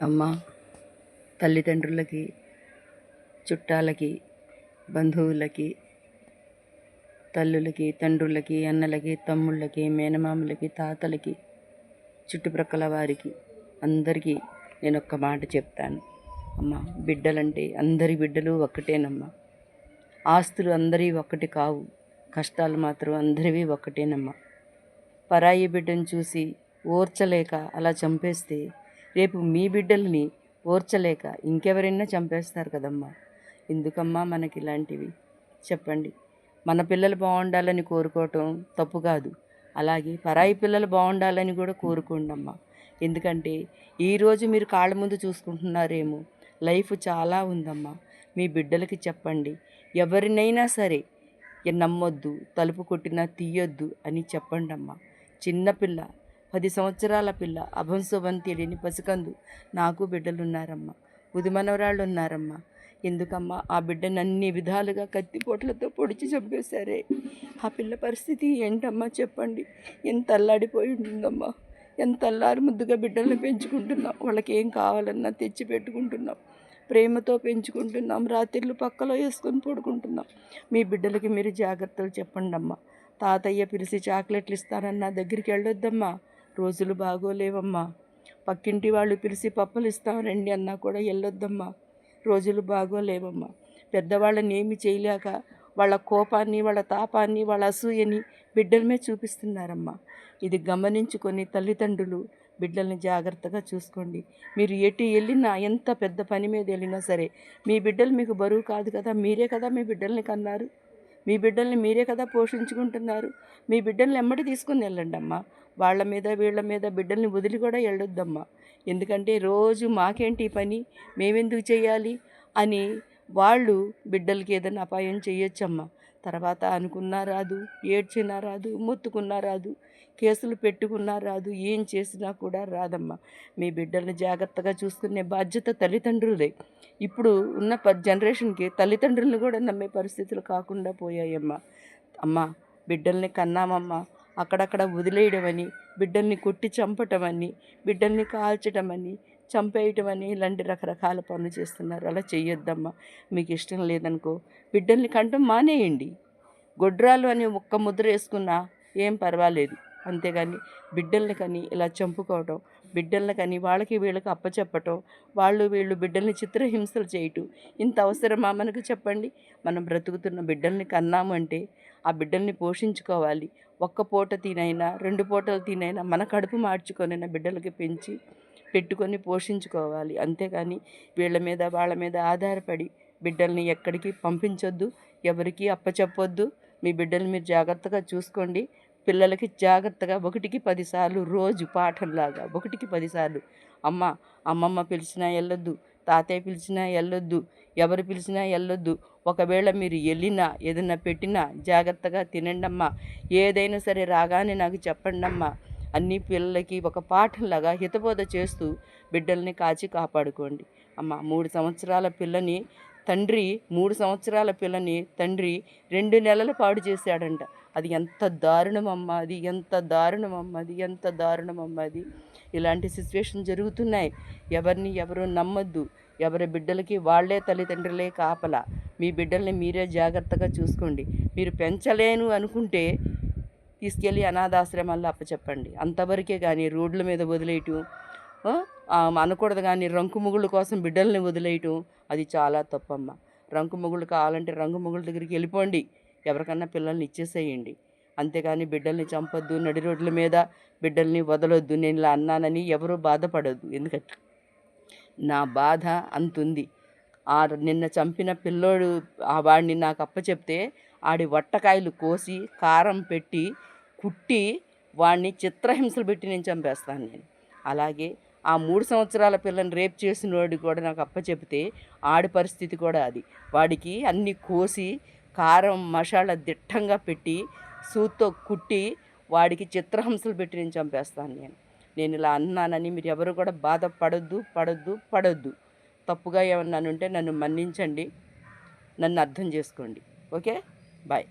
అమ్మ, తల్లిదండ్రులకి, చుట్టాలకి, బంధువులకి, తల్లులకి, తండ్రులకి, అన్నలకి, తమ్ముళ్ళకి, మేనమామలకి, తాతలకి, చుట్టుప్రక్కల వారికి అందరికీ నేను ఒక్క మాట చెప్తాను. అమ్మ, బిడ్డలంటే అందరి బిడ్డలు ఒక్కటేనమ్మా. ఆస్తులు అందరివి ఒక్కటి కావు, కష్టాలు మాత్రం అందరివి ఒక్కటేనమ్మా. పరాయి బిడ్డను చూసి ఓర్చలేక అలా చంపేస్తే రేపు మీ బిడ్డల్ని ఓర్చలేక ఇంకెవరైనా చంపేస్తారు కదమ్మా. ఎందుకమ్మా మనకి ఇలాంటివి? చెప్పండి. మన పిల్లలు బాగుండాలని కోరుకోవటం తప్పు కాదు, అలాగే పరాయి పిల్లలు బాగుండాలని కూడా కోరుకోండమ్మా. ఎందుకంటే ఈరోజు మీరు కాళ్ళ ముందు చూసుకుంటున్నారేమో, లైఫ్ చాలా ఉందమ్మా. మీ బిడ్డలకి చెప్పండి, ఎవరినైనా సరే నమ్మొద్దు, తలుపు కొట్టినా తీయొద్దు అని చెప్పండి అమ్మా. చిన్నపిల్ల, 10 సంవత్సరాల పిల్ల, అభంశుభం తెలియని పసికందు. నాకు బిడ్డలున్నారమ్మా, ముదిమనవరాళ్ళు ఉన్నారమ్మా. ఎందుకమ్మా ఆ బిడ్డను అన్ని విధాలుగా కత్తిపోట్లతో పొడిచి చంపేశారే? ఆ పిల్ల పరిస్థితి ఏంటమ్మా చెప్పండి. ఎంత అల్లాడిపోయి ఉంటుందమ్మా. ఎంత అల్లారి ముద్దుగా బిడ్డలను పెంచుకుంటున్నాం, వాళ్ళకి ఏం కావాలన్నా తెచ్చి పెట్టుకుంటున్నాం, ప్రేమతో పెంచుకుంటున్నాం, రాత్రిళ్ళు పక్కలో వేసుకొని పడుకుంటున్నాం. మీ బిడ్డలకి మీరు జాగ్రత్తలు చెప్పండి అమ్మా. తాతయ్య పిలిచి చాక్లెట్లు ఇస్తానన్నా దగ్గరికి వెళ్ళొద్దమ్మా, రోజులు బాగోలేవమ్మా. పక్కింటి వాళ్ళు పిలిచి పప్పలు ఇస్తాం రండి అన్నా కూడా వెళ్ళొద్దమ్మా, రోజులు బాగోలేవమ్మా. పెద్దవాళ్ళని ఏమి చేయలేక వాళ్ళ కోపాన్ని, వాళ్ళ తాపాన్ని, వాళ్ళ అసూయని బిడ్డల మీద చూపిస్తున్నారమ్మా. ఇది గమనించుకొని తల్లిదండ్రులు బిడ్డల్ని జాగ్రత్తగా చూసుకోండి. మీరు ఎటు వెళ్ళినా, ఎంత పెద్ద పని మీద వెళ్ళినా సరే, మీ బిడ్డలు మీకు బరువు కాదు కదా. మీరే కదా మీ బిడ్డల్ని కన్నారు, మీ బిడ్డల్ని మీరే కదా పోషించుకుంటున్నారు. మీ బిడ్డల్ని ఎమ్మటి తీసుకొని వెళ్ళండి అమ్మా. వాళ్ళ మీద వీళ్ళ మీద బిడ్డల్ని వదిలి కూడా వెళ్ళొద్దమ్మా. ఎందుకంటే రోజు మాకేంటి ఈ పని, మేమెందుకు చేయాలి అని వాళ్ళు బిడ్డలకి ఏదైనా అపాయం చేయొచ్చమ్మా. తర్వాత అనుకున్నా రాదు, ఏడ్చినా రాదు, మొత్తుకున్నా రాదు, కేసులు పెట్టుకున్నా రాదు, ఏం చేసినా కూడా రాదమ్మా. మీ బిడ్డల్ని జాగ్రత్తగా చూసుకునే బాధ్యత తల్లిదండ్రులదే. ఇప్పుడు ఉన్న జనరేషన్కి తల్లిదండ్రులను కూడా నమ్మే పరిస్థితులు కాకుండా పోయాయమ్మా. అమ్మా, బిడ్డల్ని కన్నామమ్మా, అక్కడక్కడ వదిలేయడమని, బిడ్డల్ని కొట్టి చంపటమని, బిడ్డల్ని కాల్చటమని, చంపేయటమని, ఇలాంటి రకరకాల పనులు చేస్తున్నారు. అలా చెయ్యొద్దమ్మా. మీకు ఇష్టం లేదనుకో బిడ్డల్ని కంటం మానేయండి. గొడ్రాలు అని ఒక్క ముద్ర వేసుకున్నా ఏం పర్వాలేదు. అంతేగాని బిడ్డల్ని కని ఇలా చంపుకోవటం, బిడ్డల్ని కని వాళ్ళకి వీళ్ళకి అప్పచెప్పటం, వాళ్ళు వీళ్ళు బిడ్డల్ని చిత్రహింసలు చేయటం ఇంత అవసరమా మనకు చెప్పండి? మనం బ్రతుకుతున్న బిడ్డల్ని కన్నాము అంటే ఆ బిడ్డల్ని పోషించుకోవాలి. ఒక్క పూట తినైనా, 2 పూటలు తినైనా మన కడుపు మార్చుకొనైనా బిడ్డలకి పెంచి పెట్టుకొని పోషించుకోవాలి. అంతేగాని వీళ్ళ మీద వాళ్ళ మీద ఆధారపడి బిడ్డల్ని ఎక్కడికి పంపించొద్దు, ఎవరికి అప్పచెప్పొద్దు. మీ బిడ్డల్ని మీరు జాగ్రత్తగా చూసుకోండి. పిల్లలకి జాగ్రత్తగా 1కి 10 సార్లు రోజు పాఠంలాగా 1కి 10 సార్లు అమ్మమ్మ పిలిచినా వెళ్ళొద్దు, తాతయ్య పిలిచినా వెళ్ళొద్దు, ఎవరు పిలిచినా వెళ్ళొద్దు. ఒకవేళ మీరు వెళ్ళినా ఏదైనా పెట్టినా జాగ్రత్తగా తినండమ్మా. ఏదైనా సరే రాగానే నాకు చెప్పండమ్మా. అన్ని పిల్లలకి ఒక పాఠంలాగా హితబోధ చేస్తూ బిడ్డల్ని కాచి కాపాడుకోండి అమ్మ. 3 సంవత్సరాల పిల్లని తండ్రి 3 సంవత్సరాల పిల్లని తండ్రి 2 నెలల పాడు చేశాడంట. అది ఎంత దారుణమమ్మా, అది ఎంత దారుణమమ్మా, అది ఎంత దారుణమమ్మా అది. ఇలాంటి సిచ్యువేషన్ జరుగుతున్నాయి. ఎవరిని ఎవరు నమ్మొద్దు. ఎవరి బిడ్డలకి వాళ్ళే తల్లిదండ్రులే కాపలా. మీ బిడ్డల్ని మీరే జాగ్రత్తగా చూసుకోండి. మీరు పెంచలేను అనుకుంటే తీసుకెళ్ళి అనాథాశ్రమాల్లో అప్పచెప్పండి. అంతవరకే కానీ రోడ్ల మీద వదిలేయటం అనకూడదు. కానీ రంకు మొగుళ్ళ కోసం బిడ్డల్ని వదిలేయటం అది చాలా తప్పమ్మ. రంకు మొగుళ్ళు కావాలంటే రంగు మొగుళ్ళ దగ్గరికి వెళ్ళిపోండి, ఎవరికన్నా పిల్లల్ని ఇచ్చేసేయండి. అంతేగాని బిడ్డల్ని చంపొద్దు, నడి రోడ్ల మీద బిడ్డల్ని వదలొద్దు. నేను ఇలా అన్నానని ఎవరూ బాధపడొద్దు. ఎందుకంటే నా బాధ అంతుంది. నిన్న చంపిన పిల్లోడు వాడిని నాకు అప్పచెప్తే ఆడి వట్టకాయలు కోసి కారం పెట్టి కుట్టి వాడిని చిత్రహింసలు పెట్టి నేను చంపేస్తాను నేను. అలాగే ఆ 3 సంవత్సరాల పిల్లని రేప్ చేసిన వాడు కూడా నాకు అప్పచెప్తే ఆడి పరిస్థితి కూడా అది. వాడికి అన్నీ కోసి కారం మసాలా దిట్టంగా పెట్టి సూత్తో కుట్టి వాడికి చిత్రహింసలు పెట్టి నేను చంపేస్తాను నేను ఇలా అన్నానని మీరు ఎవరు కూడా బాధపడొద్దు. తప్పుగా ఏమన్నానుంటే నన్ను మన్నించండి, నన్ను అర్థం చేసుకోండి. Okay, bye.